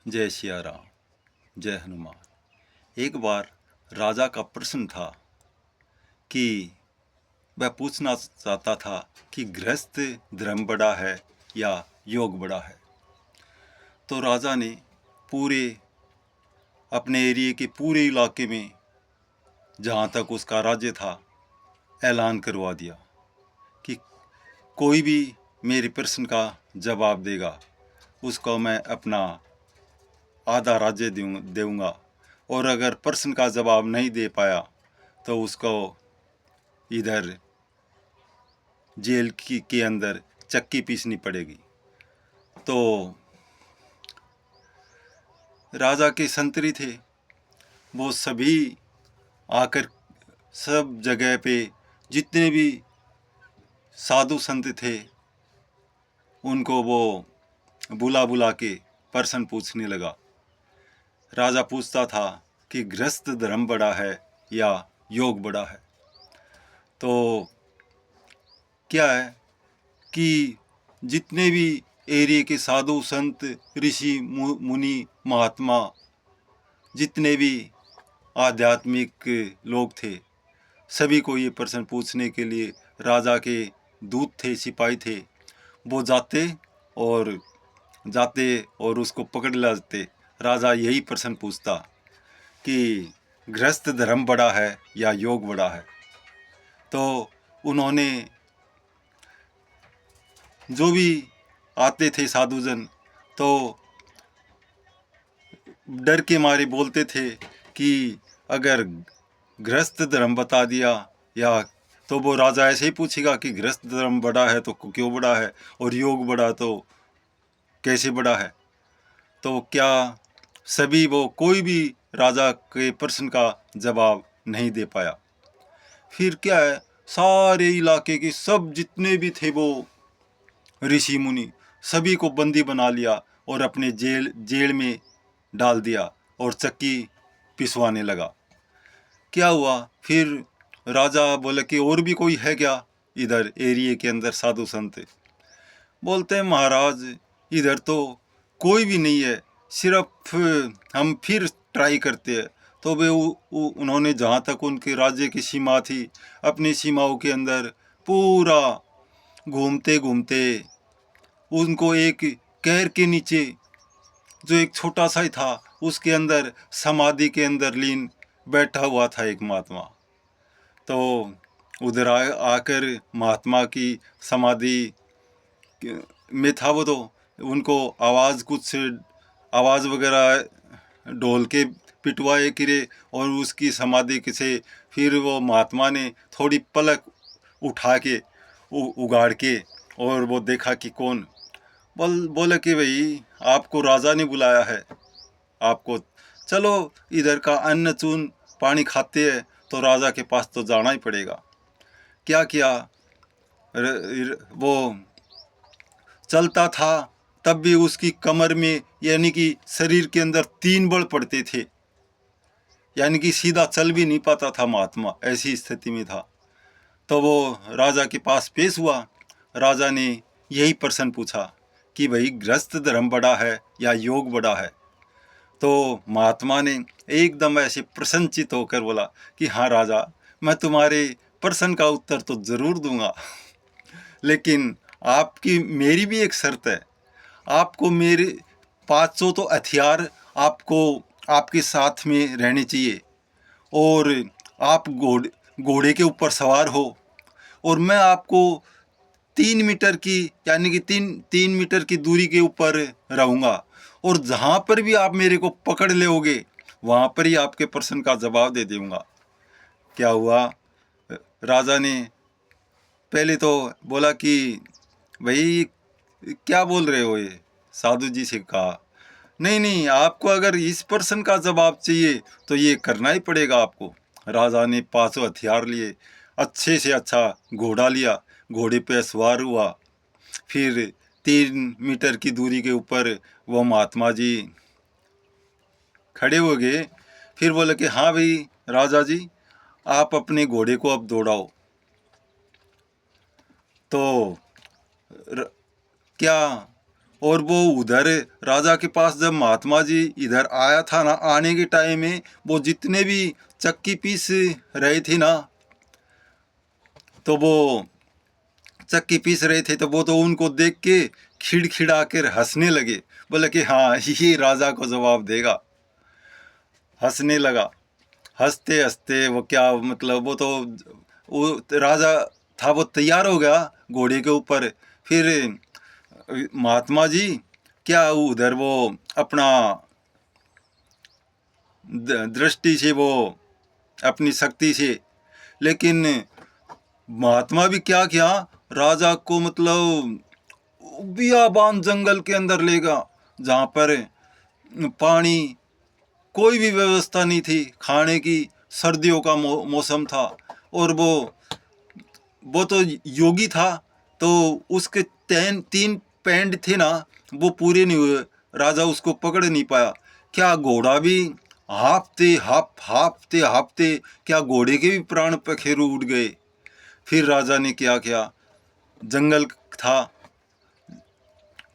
जय सिया राम, जय हनुमान। एक बार राजा का प्रश्न था कि वह पूछना चाहता था कि गृहस्थ धर्म बड़ा है या योग बड़ा है। तो राजा ने पूरे अपने एरिया के पूरे इलाके में, जहाँ तक उसका राज्य था, ऐलान करवा दिया कि कोई भी मेरे प्रश्न का जवाब देगा उसको मैं अपना आधा राज्य दूंगा, और अगर प्रश्न का जवाब नहीं दे पाया तो उसको इधर जेल के अंदर चक्की पीसनी पड़ेगी। तो राजा के संतरी थे, वो सभी आकर सब जगह पे जितने भी साधु संत थे उनको वो बुला बुला के प्रश्न पूछने लगा। राजा पूछता था कि गृहस्थ धर्म बड़ा है या योग बड़ा है। तो क्या है कि जितने भी एरिया के साधु संत, ऋषि मुनि, महात्मा, जितने भी आध्यात्मिक लोग थे, सभी को ये प्रश्न पूछने के लिए राजा के दूत थे, सिपाही थे, वो जाते और उसको पकड़ लाते। राजा यही प्रश्न पूछता कि गृहस्थ धर्म बड़ा है या योग बड़ा है। तो उन्होंने, जो भी आते थे साधुजन, तो डर के मारे बोलते थे कि अगर गृहस्थ धर्म बता दिया या तो वो राजा ऐसे ही पूछेगा कि गृहस्थ धर्म बड़ा है तो क्यों बड़ा है, और योग बड़ा तो कैसे बड़ा है। तो क्या सभी वो कोई भी राजा के प्रश्न का जवाब नहीं दे पाया। फिर क्या है, सारे इलाके के सब जितने भी थे वो ऋषि मुनि, सभी को बंदी बना लिया और अपने जेल में डाल दिया और चक्की पिसवाने लगा। क्या हुआ फिर, राजा बोले कि और भी कोई है क्या इधर एरिया के अंदर साधु संत। बोलते हैं महाराज इधर तो कोई भी नहीं है, सिर्फ हम फिर ट्राई करते हैं। तो वे उन्होंने जहाँ तक उनके राज्य की सीमा थी, अपनी सीमाओं के अंदर पूरा घूमते घूमते उनको एक कहर के नीचे, जो एक छोटा सा ही था, उसके अंदर समाधि के अंदर लीन बैठा हुआ था एक महात्मा। तो उधर आकर महात्मा की समाधि में था वो, तो उनको आवाज़ वगैरह ढोल के पिटवाए गिरे, और उसकी समाधि से फिर वो महात्मा ने थोड़ी पलक उठा के उगाड़ के, और वो देखा कि कौन। बोले कि भाई आपको राजा ने बुलाया है, आपको चलो इधर का अन्न चून पानी खाते हैं, तो राजा के पास तो जाना ही पड़ेगा। क्या किया, वो चलता था तब भी उसकी कमर में, यानी कि शरीर के अंदर 3 बल पड़ते थे, यानी कि सीधा चल भी नहीं पाता था महात्मा, ऐसी स्थिति में था। तो वो राजा के पास पेश हुआ। राजा ने यही प्रश्न पूछा कि भाई गृहस्थ धर्म बड़ा है या योग बड़ा है। तो महात्मा ने एकदम ऐसे प्रसन्नचित होकर बोला कि हाँ राजा, मैं तुम्हारे प्रश्न का उत्तर तो जरूर दूंगा, लेकिन आपकी मेरी भी एक शर्त है। आपको मेरे 500 तो हथियार आपको आपके साथ में रहने चाहिए, और आप घोड़े के ऊपर सवार हो, और मैं आपको 3 मीटर की, यानी कि तीन मीटर की दूरी के ऊपर रहूँगा, और जहाँ पर भी आप मेरे को पकड़ लोगे वहाँ पर ही आपके प्रश्न का जवाब दे दूँगा। क्या हुआ, राजा ने पहले तो बोला कि भाई क्या बोल रहे हो, ये साधु जी से कहा, नहीं नहीं, आपको अगर इस प्रश्न का जवाब चाहिए तो ये करना ही पड़ेगा आपको। राजा ने 500 हथियार लिए, अच्छे से अच्छा घोड़ा लिया, घोड़े पे सवार हुआ, फिर 3 मीटर की दूरी के ऊपर वो महात्मा जी खड़े हो गए। फिर बोले कि हाँ भाई राजा जी, आप अपने घोड़े को अब दौड़ाओ। तो क्या और वो उधर राजा के पास जब महात्मा जी इधर आया था ना, आने के टाइम में वो जितने भी चक्की पीस रहे थे ना, तो वो चक्की पीस रहे थे, तो वो तो उनको देख के खिड़खिड़ा कर हंसने लगे। बोले कि हाँ, ये राजा को जवाब देगा। हंसने लगा। हंसते हंसते वो क्या मतलब, वो राजा था, वो तैयार हो गया घोड़े के ऊपर। फिर महात्मा जी क्या उधर वो अपना दृष्टि से, वो अपनी शक्ति से, लेकिन महात्मा भी क्या किया, राजा को मतलब बियाबान जंगल के अंदर ले गया, जहाँ पर पानी कोई भी व्यवस्था नहीं थी खाने की, सर्दियों का मौसम था, और वो तो योगी था, तो उसके तीन पैंड थे ना, वो पूरे नहीं हुए, राजा उसको पकड़ नहीं पाया। क्या घोड़ा भी हाफते हाफते क्या घोड़े के भी प्राण पखेरु उड़ गए। फिर राजा ने क्या किया, जंगल था,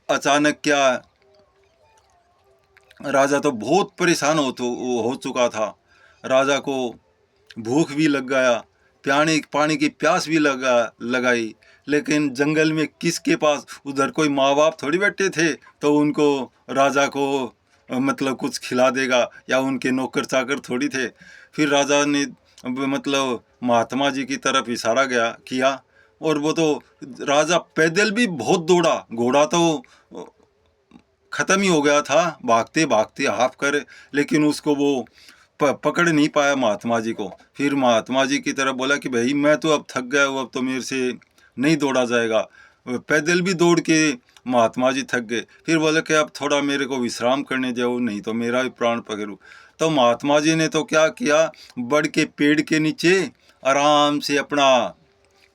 अचानक क्या, राजा तो बहुत परेशान हो चुका था। राजा को भूख भी लग गया, पानी की प्यास भी लगाई, लेकिन जंगल में किसके पास, उधर कोई माँ बाप थोड़ी बैठे थे तो उनको, राजा को मतलब कुछ खिला देगा, या उनके नौकर चाकर थोड़ी थे। फिर राजा ने मतलब महात्मा जी की तरफ इशारा किया, और वो तो राजा पैदल भी बहुत दौड़ा, घोड़ा तो ख़त्म ही हो गया था भागते भागते हाफ कर, लेकिन उसको वो पकड़ नहीं पाया महात्मा जी को। फिर महात्मा जी की तरफ बोला कि भाई मैं तो अब थक गया हूँ, अब तो मेरे से नहीं दौड़ा जाएगा। पैदल भी दौड़ के महात्मा जी थक गए। फिर बोले कि अब थोड़ा मेरे को विश्राम करने जाओ, नहीं तो मेरा भी प्राण पखेरु। तो महात्मा जी ने तो क्या किया, बड़ के पेड़ के नीचे आराम से अपना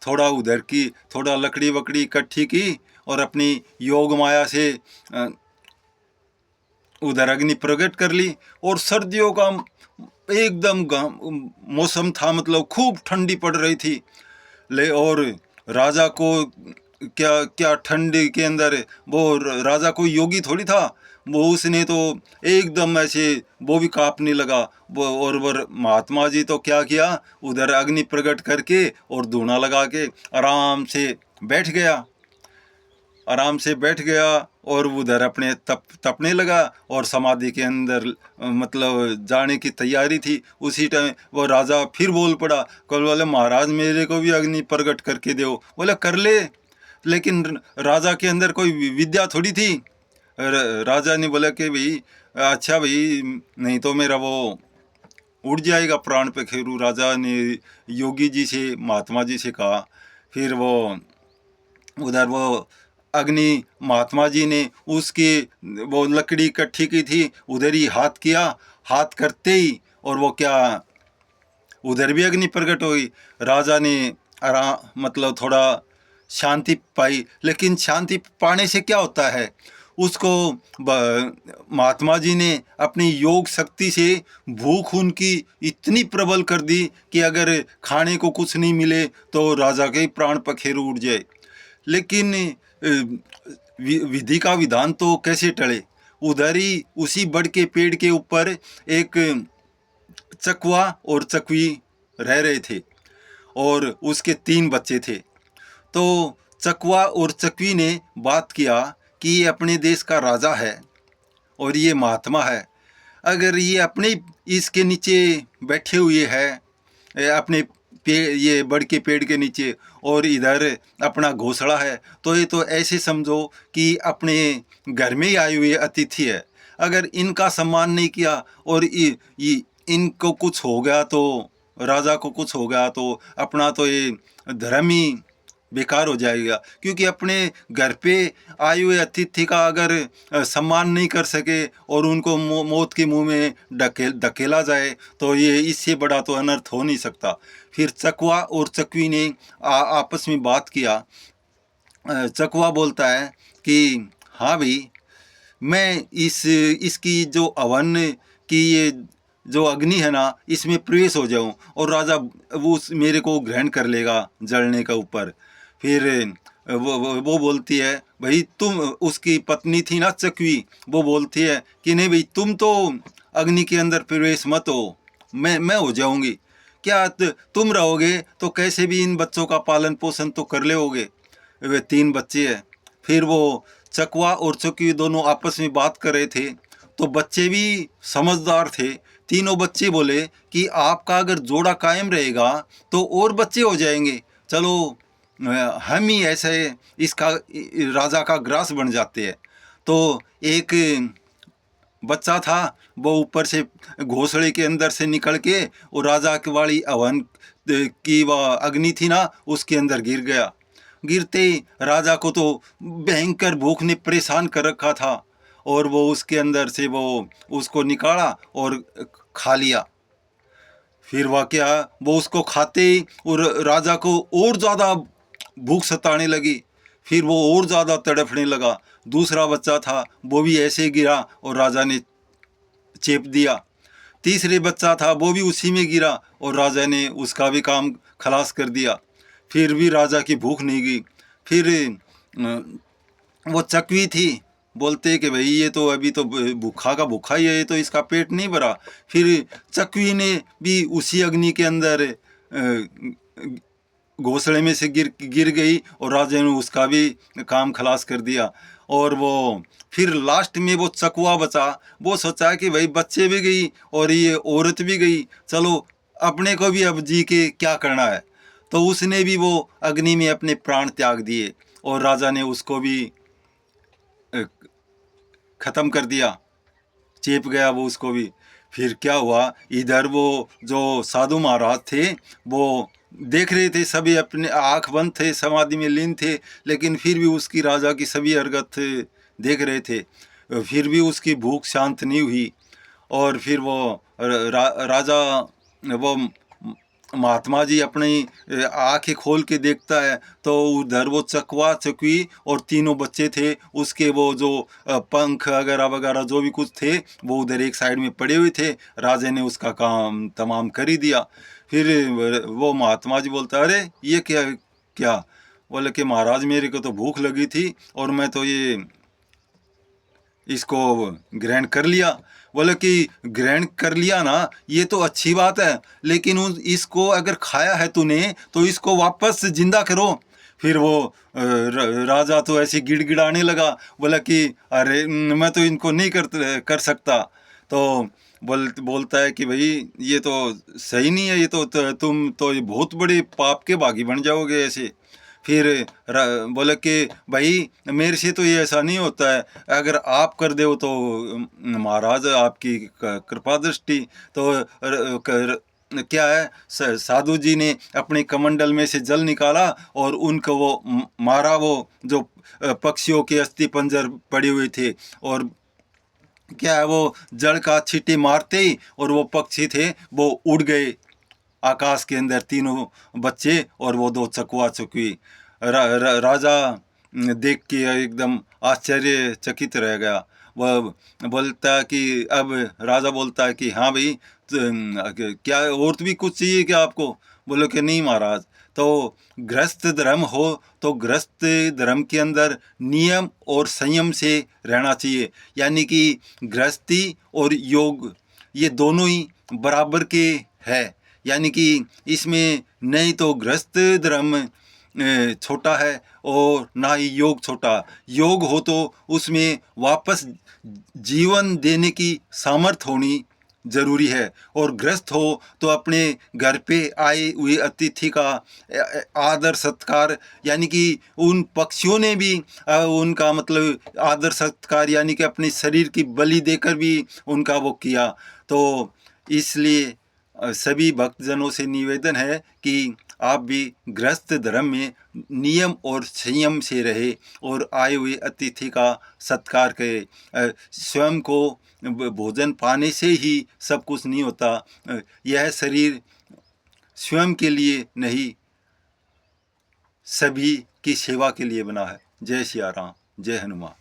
थोड़ा लकड़ी वकड़ी इकट्ठी की, और अपनी योग माया से उधर अग्नि प्रकट कर ली। और सर्दियों का एकदम मौसम था, मतलब खूब ठंडी पड़ रही थी। और राजा को क्या क्या ठंडी के अंदर, वो राजा कोई योगी थोड़ी था, वो उसने तो एकदम ऐसे वो भी कांपने लगा। वो महात्मा जी तो क्या किया, उधर अग्नि प्रकट करके और धूना लगा के आराम से बैठ गया, और उधर अपने तपने लगा, और समाधि के अंदर मतलब जाने की तैयारी थी। उसी टाइम वो राजा फिर बोल पड़ा, कल बोले महाराज मेरे को भी अग्नि प्रकट करके दो। बोले कर ले, लेकिन राजा के अंदर कोई विद्या थोड़ी थी। राजा ने बोला कि भाई अच्छा भाई, नहीं तो मेरा वो उड़ जाएगा प्राण पे खेरू। राजा ने योगी जी से, महात्मा जी से कहा। फिर वो उधर वो अग्नि, महात्मा जी ने उसकी वो लकड़ी इकट्ठी की थी, उधर ही हाथ किया, हाथ करते ही और वो क्या, उधर भी अग्नि प्रकट हुई। राजा ने आराम मतलब थोड़ा शांति पाई, लेकिन शांति पाने से क्या होता है, उसको महात्मा जी ने अपनी योग शक्ति से भूख उनकी इतनी प्रबल कर दी कि अगर खाने को कुछ नहीं मिले तो राजा के प्राण पखेरु उड़ जाए। लेकिन विधि का विधान तो कैसे टले। उधर ही उसी बड़ के पेड़ के ऊपर एक चकवा और चकवी रह रहे थे, और उसके 3 बच्चे थे। तो चकवा और चकवी ने बात किया कि ये अपने देश का राजा है और ये महात्मा है, अगर ये अपने इसके नीचे बैठे हुए है, अपने ये बड़ के पेड़ के नीचे, और इधर अपना घोंसला है, तो ये तो ऐसे समझो कि अपने घर में ही आए हुए अतिथि है। अगर इनका सम्मान नहीं किया और इनको कुछ हो गया, तो राजा को कुछ हो गया, तो अपना तो ये धर्म ही बेकार हो जाएगा। क्योंकि अपने घर पे आए हुए अतिथि का अगर सम्मान नहीं कर सके और उनको मौत के मुंह में धकेला जाए, तो ये इससे बड़ा तो अनर्थ हो नहीं सकता। फिर चकवा और चकवी ने आपस में बात किया। चकवा बोलता है कि हाँ भाई, मैं इसकी जो अवन की ये जो अग्नि है ना, इसमें प्रवेश हो जाऊं, और राजा वो मेरे को ग्रहण कर लेगा जलने का ऊपर। फिर वो बोलती है भाई तुम, उसकी पत्नी थी ना चकवी, वो बोलती है कि नहीं भाई तुम तो अग्नि के अंदर प्रवेश मत हो, मैं हो जाऊंगी। क्या तुम रहोगे तो कैसे भी इन बच्चों का पालन पोषण तो कर लोगे। वे 3 बच्चे हैं। फिर वो चकवा और चकवी दोनों आपस में बात कर रहे थे, तो बच्चे भी समझदार थे। तीनों बच्चे बोले कि आपका अगर जोड़ा कायम रहेगा तो और बच्चे हो जाएंगे, चलो हम ही ऐसे इसका राजा का ग्रास बन जाते हैं। तो एक बच्चा था, वो ऊपर से घोंसले के अंदर से निकल के वो राजा की वाली हवन की वह अग्नि थी ना, उसके अंदर गिर गया। गिरते ही राजा को तो भयंकर भूख ने परेशान कर रखा था, और वो उसके अंदर से वो उसको निकाला और खा लिया। फिर वह क्या, वो उसको खाते ही और राजा को और ज़्यादा भूख सताने लगी। फिर वो और ज़्यादा तड़फने लगा। दूसरा बच्चा था, वो भी ऐसे गिरा और राजा ने चेप दिया। तीसरे बच्चा था, वो भी उसी में गिरा और राजा ने उसका भी काम खलास कर दिया। फिर भी राजा की भूख नहीं गई। फिर वो चकवी थी, बोलते कि भाई ये तो अभी तो भूखा का भूखा ही है, ये तो इसका पेट नहीं भरा। फिर चकवी ने भी उसी अग्नि के अंदर घोंसले में से गिर गई और राजा ने उसका भी काम खलास कर दिया। और वो फिर लास्ट में वो चकवा बचा। वो सोचा कि भाई बच्चे भी गई और ये औरत भी गई, चलो अपने को भी अब जी के क्या करना है। तो उसने भी वो अग्नि में अपने प्राण त्याग दिए और राजा ने उसको भी ख़त्म कर दिया, चेप गया वो उसको भी। फिर क्या हुआ, इधर वो जो साधु महाराज थे वो देख रहे थे, सभी अपने आँख बंद थे, समाधि में लीन थे, लेकिन फिर भी उसकी राजा की सभी हरकत देख रहे थे। फिर भी उसकी भूख शांत नहीं हुई। और फिर वो राजा, वो महात्मा जी अपनी आँखें खोल के देखता है, तो उधर वो चकवा चकवी और तीनों बच्चे थे, उसके वो जो पंख वगैरह वगैरह जो भी कुछ थे वो उधर एक साइड में पड़े हुए थे। राजा ने उसका काम तमाम कर ही दिया। फिर वो महात्मा जी बोलता, अरे ये क्या क्या? बोले कि महाराज मेरे को तो भूख लगी थी और मैं तो ये इसको ग्रहण कर लिया। बोले कि ग्रहण कर लिया ना, ये तो अच्छी बात है, लेकिन इसको अगर खाया है तूने तो इसको वापस जिंदा करो। फिर वो राजा तो ऐसे गिड़गिड़ाने लगा, बोला कि अरे मैं तो इनको नहीं कर सकता। तो बोलता है कि भाई ये तो सही नहीं है, ये तो तुम तो ये बहुत बड़े पाप के भागी बन जाओगे ऐसे। फिर बोले कि भाई मेरे से तो ये ऐसा नहीं होता है, अगर आप कर दो तो महाराज आपकी कृपा दृष्टि। तो क्या है, साधु जी ने अपने कमंडल में से जल निकाला और उनको वो मारा, वो जो पक्षियों के अस्थि पंजर पड़े हुए थे, और क्या है वो जड़ का छींटे मारते ही और वो पक्षी थे वो उड़ गए आकाश के अंदर, तीनों बच्चे और वो 2 चकवा चकवी। राजा देख के एकदम आश्चर्यचकित रह गया। वह बोलता है कि अब राजा बोलता है कि हाँ भाई, क्या और भी कुछ चाहिए क्या आपको? बोले कि नहीं महाराज। तो गृहस्थ धर्म हो तो गृहस्थ धर्म के अंदर नियम और संयम से रहना चाहिए, यानी कि गृहस्थी और योग ये दोनों ही बराबर के है। यानी कि इसमें नहीं तो गृहस्थ धर्म छोटा है और ना ही योग छोटा। योग हो तो उसमें वापस जीवन देने की सामर्थ्य होनी जरूरी है, और गृहस्थ हो तो अपने घर पे आए हुए अतिथि का आदर सत्कार, यानी कि उन पक्षियों ने भी उनका मतलब आदर सत्कार, यानी कि अपने शरीर की बलि देकर भी उनका वो किया। तो इसलिए सभी भक्तजनों से निवेदन है कि आप भी गृहस्थ धर्म में नियम और संयम से रहे और आए हुए अतिथि का सत्कार करें। स्वयं को भोजन पाने से ही सब कुछ नहीं होता। यह शरीर स्वयं के लिए नहीं, सभी की सेवा के लिए बना है। जय सिया राम, जय हनुमान।